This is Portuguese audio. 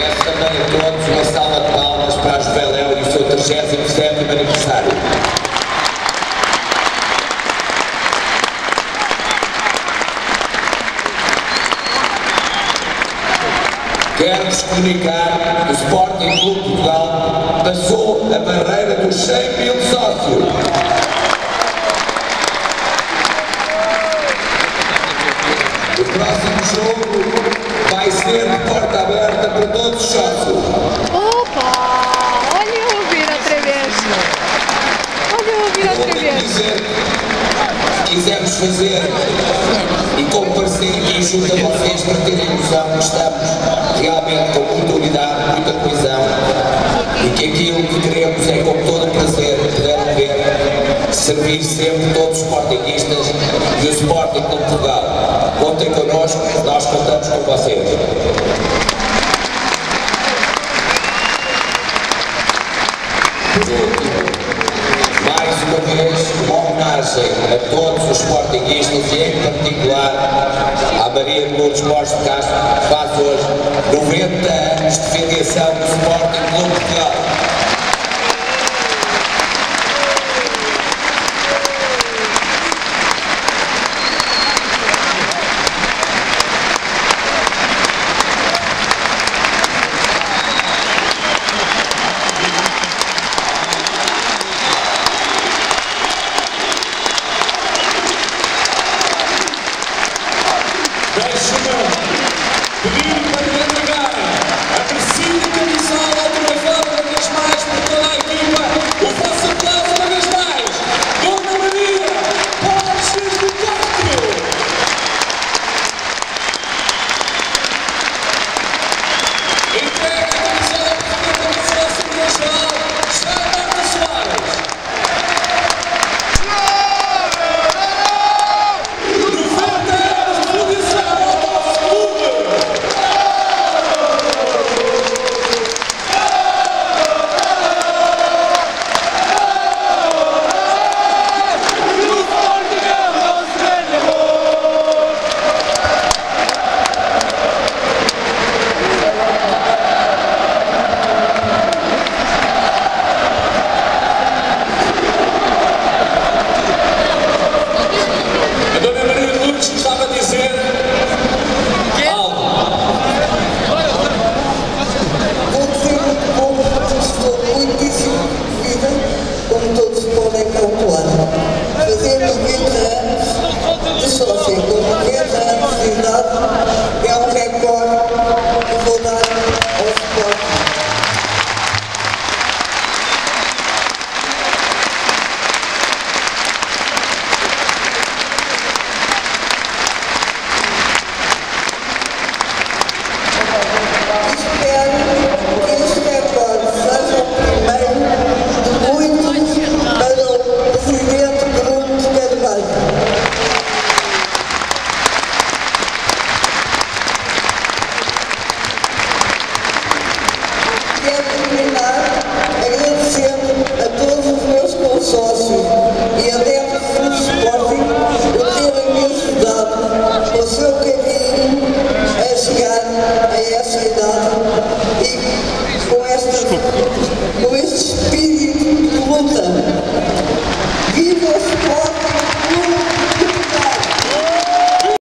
Peço também a todos uma salva de palmas para a Juveléu e o seu 37º aniversário. Quero-vos comunicar que o Sporting Clube Portugal passou a barreira dos 100 mil sócios. O próximo jogo vai ser de porta aberta para todos os sócios. Opa! Olha eu ouvir outra vez. Olha eu ouvir outra vez. Se quisermos fazer e comparecer aqui junto a vocês para terem noção que estamos realmente com muita unidade, muita coesão e que aquilo que queremos é com todo o prazer poder ver servir sempre todos os sportinguistas e o Sporting de Portugal. Contem connosco, nós contamos com vocês. Por último, mais uma vez, uma homenagem a todos os sportinguistas e em particular à Maria de Lourdes Borges de Castro, que faz hoje 90 anos de filiação do Sporting Clube Portugal.